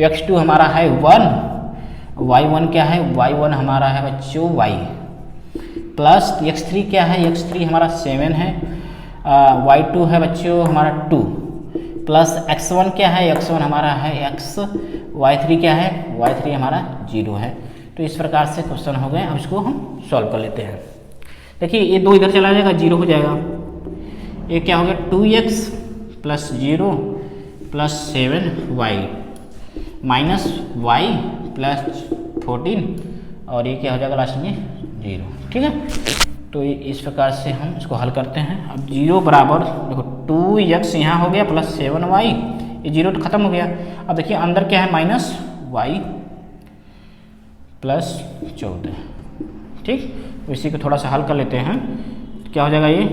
[SPEAKER 1] x2 हमारा है 1, y1 क्या है, y1 हमारा है बच्चों y, प्लस x3 क्या है, x3 हमारा 7 है, y2 है बच्चों हमारा 2, प्लस x1 क्या है, x1 हमारा है x, y3 क्या है, y3 हमारा 0 है। तो इस प्रकार से क्वेश्चन हो गए। अब इसको हम सॉल्व कर लेते हैं। देखिए ये 2 इधर चला जाएगा, 0 हो जाएगा। ये क्या हो गया 2x + 0 + 7y माइनस y + 14, और ये क्या हो जाएगा लास्ट में 0। ठीक है, तो इस प्रकार से हम इसको हल करते हैं। अब 0 बराबर देखो 2x यहाँ हो गया प्लस 7y, ये 0 तो खत्म हो गया। अब देखिए अंदर क्या है, माइनस y + 14। ठीक, तो इसी को थोड़ा सा हल कर लेते हैं। क्या हो जाएगा ये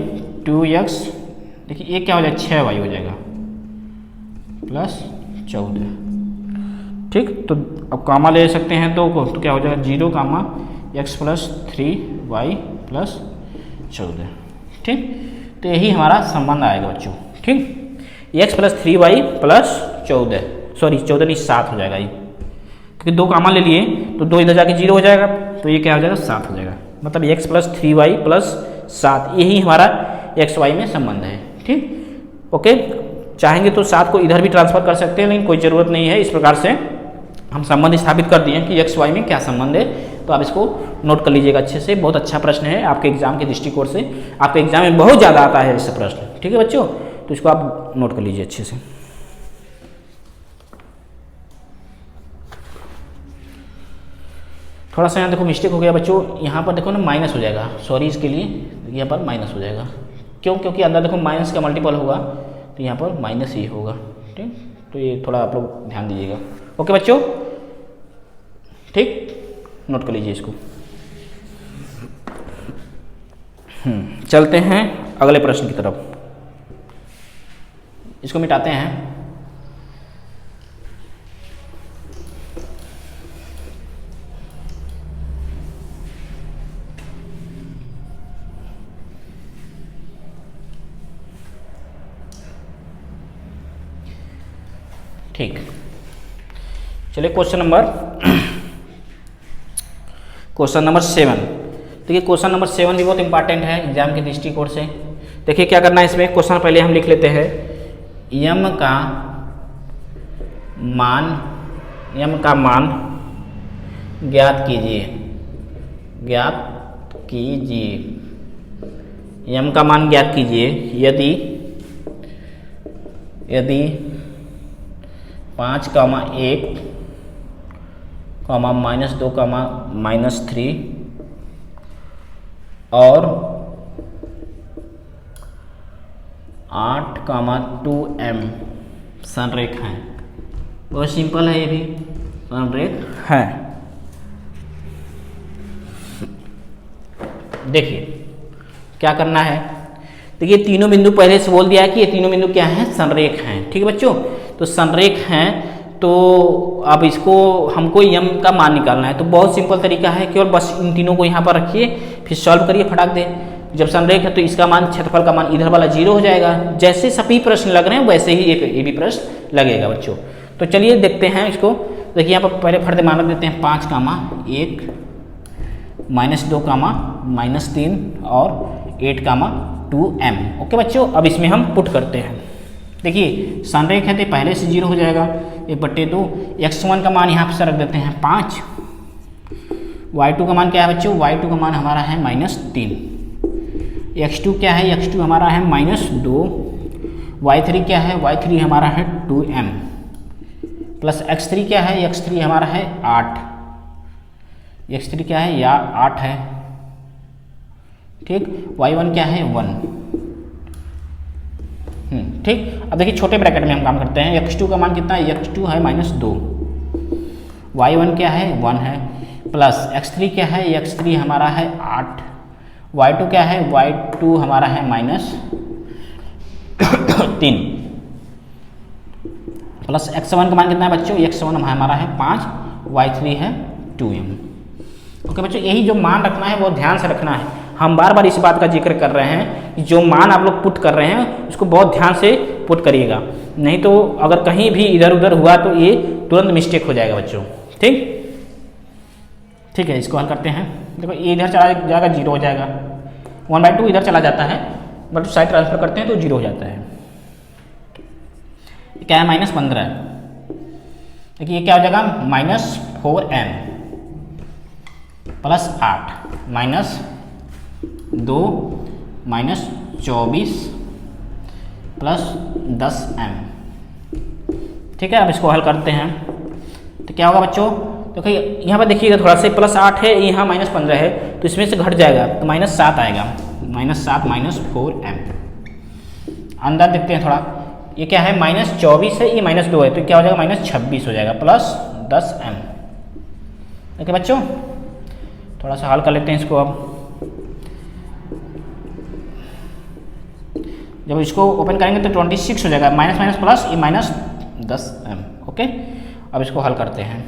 [SPEAKER 1] 2x, देखिए ये क्या हो जाएगा 6y हो जाएगा + 14। ठीक, तो अब कामा ले सकते हैं तो क्या हो जाएगा 0, x + 3y + 14। ठीक, तो यही हमारा संबंध आएगा बच्चों। ठीक, x + 3y + 14, सॉरी 14 नहीं 7 हो जाएगा ये, क्योंकि 2 कामा ले लिए तो 2 इधर जाके 0 हो जाएगा, तो ये क्या हो जाएगा 7 हो जाएगा। मतलब x + 3y + 7, यही हमारा x y में संबंध है। ठीक, ओके, चाहेंगे तो 7 को इधर भी ट्रांसफर कर सकते हैं, लेकिन कोई ज़रूरत नहीं है। इस प्रकार से हम संबंध स्थापित कर दिए कि x y में क्या संबंध है। तो आप इसको नोट कर लीजिएगा अच्छे से, बहुत अच्छा प्रश्न है आपके एग्जाम के दृष्टिकोण से, आपके एग्जाम में बहुत ज़्यादा आता है ऐसे प्रश्न। ठीक है बच्चों, तो इसको आप नोट कर लीजिए अच्छे से। थोड़ा सा यहाँ देखो मिस्टेक हो गया बच्चों, यहाँ पर देखो ना माइनस हो जाएगा, सॉरी इसके लिए, यहाँ पर माइनस हो जाएगा। क्यों, क्योंकि अंदर देखो माइनस का मल्टीपल होगा, तो यहाँ पर माइनस ही होगा। ठीक, तो ये थोड़ा आप लोग ध्यान दीजिएगा। ओके बच्चों, ठीक, नोट कर लीजिए इसको। चलते हैं अगले प्रश्न की तरफ, इसको मिटाते हैं। ठीक, चलिए क्वेश्चन नंबर 7। देखिए क्वेश्चन नंबर 7 भी बहुत इंपॉर्टेंट है एग्जाम के दृष्टिकोण से। देखिए क्या करना है इसमें, क्वेश्चन पहले हम लिख लेते हैं, यम का मान ज्ञात कीजिए, यम का मान ज्ञात कीजिए यदि 5, 1, -2, -3 और 8, 2m संरेख हैं। बहुत सिंपल है, ये भी संरेख है। देखिए क्या करना है, देखिए तीनों बिंदु पहले से बोल दिया है कि ये तीनों बिंदु क्या हैं, संरेख हैं। ठीक है बच्चों, तो संरेख हैं, तो अब इसको हमको यम का मान निकालना है। तो बहुत सिंपल तरीका है, केवल बस इन तीनों को यहाँ पर रखिए, फिर सॉल्व करिए फटाक दे। जब संरेख है तो इसका मान, क्षेत्रफल का मान इधर वाला 0 हो जाएगा। जैसे सभी प्रश्न लग रहे हैं वैसे ही ये भी प्रश्न लगेगा बच्चों। तो चलिए देखते हैं इसको। देखिए यहाँ पर पहले फर्द मानक देते हैं 5, 1, -2, -3 और 8, 2m। ओके बच्चों, अब इसमें हम पुट करते हैं। देखिए संरेख है तो पहले से 0 हो जाएगा, 1/2। x1 का मान यहाँ से रख देते हैं 5। y2 का मान क्या है बच्चों, y2 का मान हमारा है -3। x2 क्या है, x2 हमारा है -2। y3 क्या है, y3 हमारा है 2m प्लस x3 क्या है, x3 हमारा है 8। x3 क्या है, या 8 है, ठीक। y1 क्या है, 1, ठीक। अब देखिए छोटे ब्रैकेट में हम काम करते हैं। x2 का मान कितना है, x2 है -2। y1 क्या है, 1 है, प्लस x3 क्या है, x3 हमारा है 8। y2 क्या है, y2 हमारा है -3 प्लस x1 का मान कितना है बच्चों, x1 हमारा है 5, y3 है 2m। ओके बच्चों, यही जो मान रखना है वो ध्यान से रखना है। हम बार बार इस बात का जिक्र कर रहे हैं कि जो मान आप लोग पुट कर रहे हैं उसको बहुत ध्यान से पुट करिएगा, नहीं तो अगर कहीं भी इधर उधर हुआ तो ये तुरंत मिस्टेक हो जाएगा बच्चों, ठीक है। इसको हल करते हैं। देखो ये इधर चला जाएगा, 0 हो जाएगा। 1/2 इधर चला जाता है, बट साइड ट्रांसफर करते हैं तो 0 हो जाता है। क्या है, -15 है। देखिए ये क्या हो जाएगा, -4m प्लस 8 -2 -24 प्लस 10m, ठीक है। अब इसको हल करते हैं तो क्या होगा बच्चों, तो यहाँ पर देखिएगा थोड़ा सा +8 है, यहाँ -15 है, तो इसमें से घट जाएगा तो -7 आएगा, -7 -4m। अंदर देखते हैं थोड़ा, ये क्या है, -24 है, ये -2 है, तो क्या हो जाएगा, -26 हो जाएगा प्लस 10m। ओके बच्चों, थोड़ा सा हल कर लेते हैं इसको। अब जब इसको ओपन करेंगे तो 26 हो जाएगा, माइनस प्लस, ये -10m। ओके, अब इसको हल करते हैं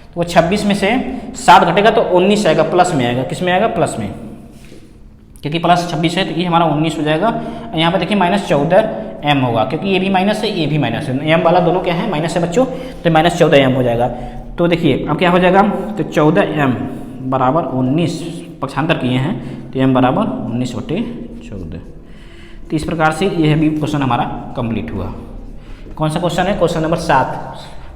[SPEAKER 1] तो वो 26 में से 7 घटेगा तो 19 आएगा, प्लस में आएगा। किस में आएगा, प्लस में, क्योंकि प्लस 26 है तो ये हमारा 19 हो जाएगा। यहाँ पर देखिए -14m होगा, क्योंकि ये भी माइनस है, ये भी माइनस है, m वाला दोनों क्या है, माइनस है बच्चों, तो -14m हो जाएगा। तो देखिए अब क्या हो जाएगा, तो 14m बराबर 19, पक्षांतर किए हैं तो m बराबर 19/14। तो इस प्रकार से यह भी क्वेश्चन हमारा कंप्लीट हुआ। कौन सा क्वेश्चन है, क्वेश्चन नंबर 7,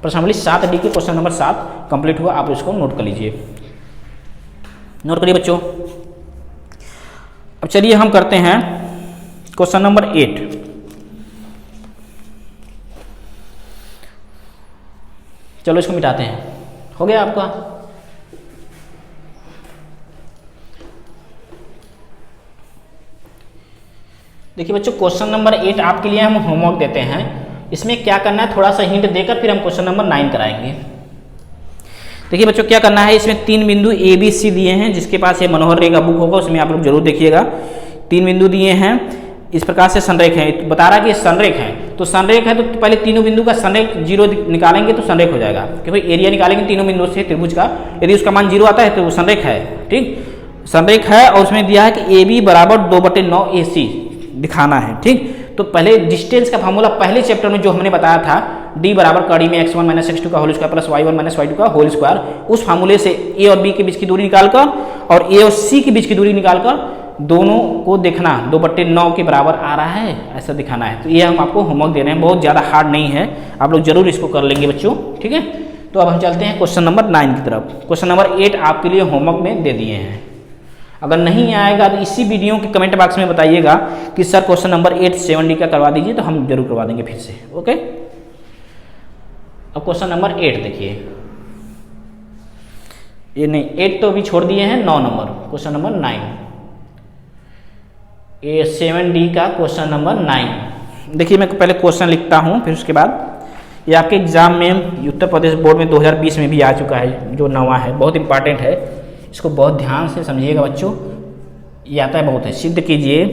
[SPEAKER 1] प्रश्नावली 7D के क्वेश्चन नंबर 7 कंप्लीट हुआ। आप इसको नोट कर लीजिए, नोट करिए बच्चों। अब चलिए हम करते हैं क्वेश्चन नंबर 8। चलो इसको मिटाते हैं, हो गया आपका। देखिए बच्चों, क्वेश्चन नंबर 8 आपके लिए हम होमवर्क देते हैं। इसमें क्या करना है, थोड़ा सा हिंट देकर फिर हम क्वेश्चन नंबर 9 कराएंगे। देखिए बच्चों क्या करना है, इसमें 3 बिंदु ABC दिए हैं। जिसके पास ये मनोहर रे का बुक होगा उसमें आप लोग जरूर देखिएगा। 3 बिंदु दिए हैं, इस प्रकार से संरेख है, तो बता रहा है कि संरेख है, तो संरेख है तो पहले तीनों बिंदु का संरेख 0 निकालेंगे तो संरेख हो जाएगा, क्योंकि एरिया निकालेंगे तीनों बिंदुओं से त्रिभुज का, यदि उसका मान 0 आता है तो वो संरेख है, ठीक, संरेख है। और उसमें दिया है कि AB बराबर 2/9 AC दिखाना है, ठीक। तो पहले डिस्टेंस का फार्मूला पहले चैप्टर में जो हमने बताया था, D बराबर कड़ी में x1 - x2 का whole square plus y1 - y2 का होल स्क्वायर, उस फार्मूले से A और B के बीच की दूरी निकालकर और A और C के बीच की दूरी निकालकर दोनों को देखना 2/9 के बराबर आ रहा है, ऐसा दिखाना है। तो ये हम आपको होमवर्क दे रहे हैं, बहुत ज़्यादा हार्ड नहीं है, आप लोग जरूर इसको कर लेंगे बच्चों, ठीक है। तो अब हम चलते हैं क्वेश्चन नंबर 9 की तरफ। क्वेश्चन नंबर 8 आपके लिए होमवर्क में दे दिए हैं। अगर नहीं आएगा तो इसी वीडियो के कमेंट बॉक्स में बताइएगा कि सर क्वेश्चन नंबर 8 7D का करवा दीजिए, तो हम जरूर करवा देंगे फिर से, ओके। अब क्वेश्चन नंबर 8 देखिए, ये नहीं 8 तो अभी छोड़ दिए हैं, 9 नंबर क्वेश्चन नंबर 9, ये 7D का क्वेश्चन नंबर 9। देखिए मैं पहले क्वेश्चन लिखता हूँ, फिर उसके बाद ये आपके एग्जाम में उत्तर प्रदेश बोर्ड में 2020 में भी आ चुका है, जो नवा है, बहुत इंपॉर्टेंट है, इसको बहुत ध्यान से समझिएगा बच्चों, ये आता है बहुत है। सिद्ध कीजिए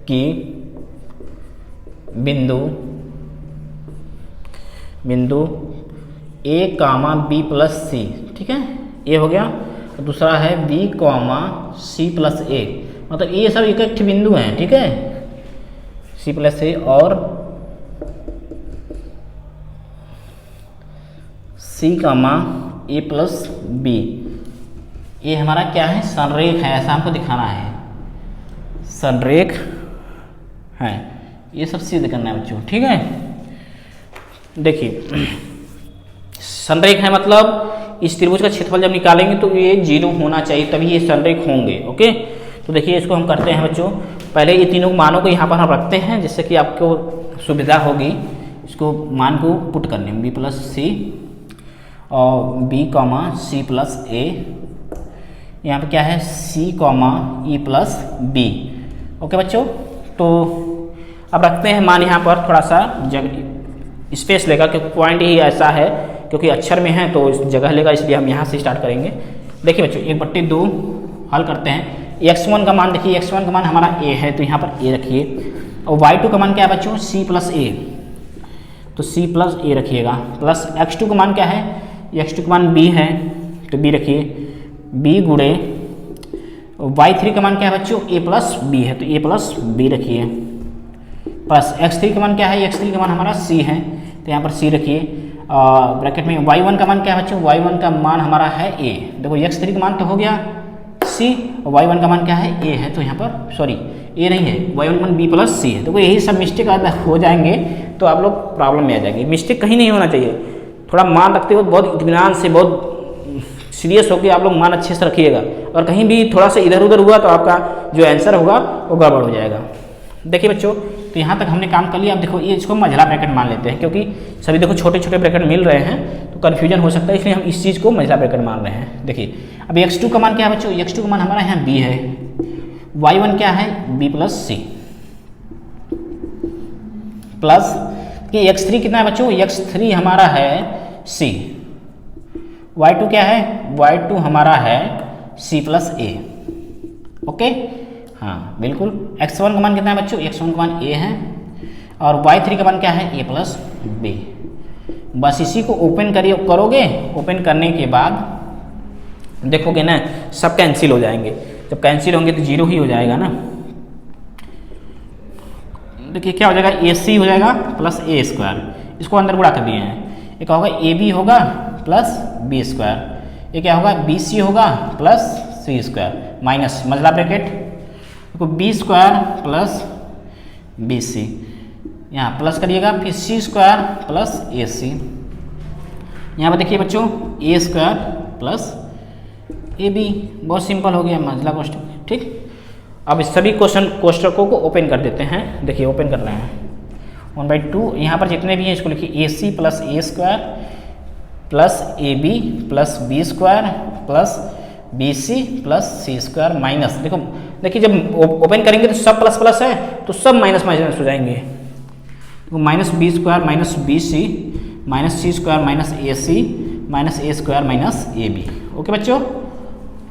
[SPEAKER 1] कि बिंदु A, B प्लस C, ठीक है, ये हो गया। और दूसरा है B, C प्लस A, मतलब ये सब एक बिंदु हैं, ठीक है, C प्लस A और C, A प्लस B, ये हमारा क्या है, संरेख है, ऐसा हमको दिखाना है। संरेख हैं, ये सब सिद्ध करना है बच्चों, ठीक है। देखिए संरेख है मतलब इस त्रिभुज का क्षेत्रफल जब निकालेंगे तो ये 0 होना चाहिए, तभी ये संरेख होंगे। ओके, तो देखिए इसको हम करते हैं बच्चों, पहले ये तीनों मानों को यहाँ पर हम रखते हैं जिससे कि आपको सुविधा होगी इसको मान को पुट करने में। बी प्लस सी और B comma C plus A, यहाँ पे क्या है C comma E plus B. Okay बच्चों, तो अब रखते हैं मान यहाँ पर, थोड़ा सा जगह स्पेस लेगा क्योंकि पॉइंट ही ऐसा है, क्योंकि अक्षर में है तो इस जगह लेगा, इसलिए हम यहाँ से स्टार्ट करेंगे। देखिए बच्चों 1/2 हल करते हैं। x1 का मान देखिए, x1 का मान हमारा a है तो यहाँ पर a रखिए, और y2 का मान क्या है बच्चों c प्लस ए, तो c प्लस ए रखिएगा, प्लस x2 का मान क्या है, x2 का मान b है तो b रखिए, b गुणे y3 का मान क्या है बच्चों a प्लस b है तो a प्लस b रखिए, प्लस x3 का मान क्या है, x3 का मान हमारा c है तो यहाँ पर c रखिए, ब्रैकेट में y1 का मान क्या है बच्चों, y1 का मान हमारा है a, देखो x3 का मान तो हो गया c और y1 का मान क्या है a है तो यहाँ पर सॉरी a नहीं है, y1 का मान b प्लस c है। तो यही सब मिस्टेक हो जाएंगे तो आप लोग प्रॉब्लम में आ जाएंगे। मिस्टेक कहीं नहीं होना चाहिए, थोड़ा मान रखते हो बहुत इत्मीनान से, बहुत सीरियस होकर आप लोग मान अच्छे से रखिएगा, और कहीं भी थोड़ा सा इधर उधर हुआ तो आपका जो आंसर होगा वो गड़बड़ हो जाएगा। देखिए बच्चों, तो यहाँ तक हमने काम कर लिया। अब देखो ये इसको मंझला ब्रैकेट मान लेते हैं, क्योंकि सभी देखो छोटे छोटे ब्रैकेट मिल रहे हैं तो कन्फ्यूजन हो सकता है, इसलिए हम इस चीज़ को मंझला ब्रैकेट मान रहे हैं। देखिए अब x2 का मान क्या है बच्चों, x2 का मान हमारा यहाँ b है, y1 क्या है b प्लस सी, प्लस कि x3 कितना है बच्चों, x3 हमारा है c, y2 क्या है, y2 हमारा है c प्लस ए। ओके हाँ बिल्कुल, x1 का मान कितना है बच्चों, x1 का मान a है, और y3 का मान क्या है a प्लस b। बस इसी को ओपन करोगे, ओपन करने के बाद देखोगे ना सब कैंसिल हो जाएंगे, जब कैंसिल होंगे तो 0 ही हो जाएगा ना। देखिए क्या हो जाएगा, AC हो जाएगा प्लस a स्क्वायर, इसको अंदर गुणा कर दिए हैं, एक होगा AB होगा प्लस b स्क्वायर, ये क्या होगा BC होगा प्लस c स्क्वायर, माइनस मंझला ब्रैकेट देखो b स्क्वायर प्लस BC, यहाँ प्लस करिएगा, फिर c स्क्वायर प्लस AC, यहाँ पर देखिए बच्चों a स्क्वायर प्लस AB, बहुत सिंपल हो गया मंझला कोष्ठक। ठीक, अब इस सभी कोष्ठकों को ओपन कर देते हैं। देखिए ओपन कर रहे हैं 1/2, यहाँ पर जितने भी हैं इसको लिखिए AC plus a square plus AB plus b square plus BC plus c square, minus देखो देखिए जब ओपन करेंगे तो सब प्लस प्लस है तो सब माइनस माइनस हो जाएंगे, तो minus b square minus BC minus c square minus AC minus a square minus AB। Okay बच्चों,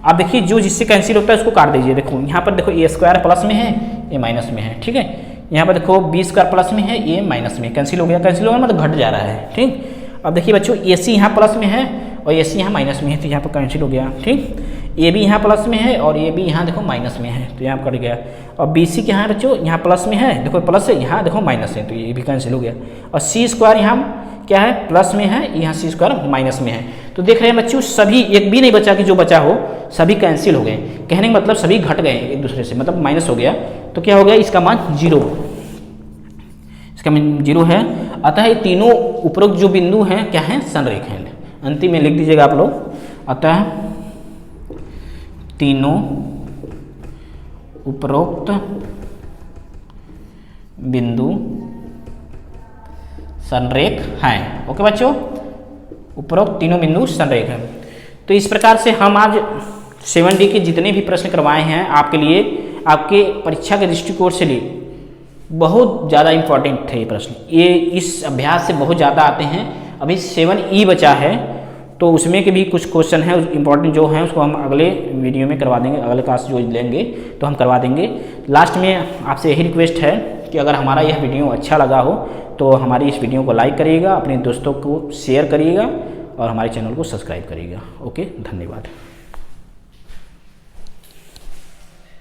[SPEAKER 1] आप देखिए जो जिससे कैंसिल होता है उसको काट दीजिए। देखो यहाँ पर देखो a स्क्वायर प्लस में है, a माइनस में है, ठीक है। यहाँ पर देखो b स्क्वायर प्लस में है, a माइनस में, कैंसिल हो गया, कैंसिल हो गया मतलब घट जा रहा है। ठीक, अब देखिए बच्चों AC यहाँ प्लस में है और AC यहाँ माइनस में है तो यहाँ पर कैंसिल हो गया। ठीक, AB यहाँ प्लस में है और AB यहाँ देखो माइनस में है तो यहाँ कट गया, और BC के यहाँ बच्चों यहाँ प्लस में है, देखो प्लस है, यहाँ देखो माइनस है तो ये भी कैंसिल हो गया, और C स्क्वायर यहाँ क्या है प्लस में है, यहाँ C स्क्वायर माइनस में है। तो देख रहे हैं बच्चों सभी, एक भी नहीं बचा कि जो बचा हो, सभी कैंसिल हो गए। कहने का मतलब सभी घट गए एक दूसरे से, मतलब माइनस हो गया, तो क्या हो गया इसका मान 0, इसका मान 0 है। अतः ये तीनों उपरोक्त जो बिंदु हैं क्या हैं, संरेख हैं। अंतिम में लिख दीजिएगा आप लोग, अतः तीनों उपरोक्त बिंदु संरेख हैं। ओके बच्चों, उपरोक्त तीनों बिंदु संरेख हैं। तो इस प्रकार से हम आज 7D के जितने भी प्रश्न करवाए हैं आपके लिए, आपके परीक्षा के दृष्टिकोण से लिए बहुत ज़्यादा इम्पोर्टेंट थे ये प्रश्न, ये इस अभ्यास से बहुत ज़्यादा आते हैं। अभी 7E बचा है तो उसमें के भी कुछ क्वेश्चन हैं इंपॉर्टेंट जो हैं, उसको हम अगले वीडियो में करवा देंगे, अगले क्लास जो लेंगे तो हम करवा देंगे। लास्ट में आपसे यही रिक्वेस्ट है कि अगर हमारा यह वीडियो अच्छा लगा हो तो हमारी इस वीडियो को लाइक करिएगा, अपने दोस्तों को शेयर करिएगा और हमारे चैनल को सब्सक्राइब करिएगा। ओके, धन्यवाद।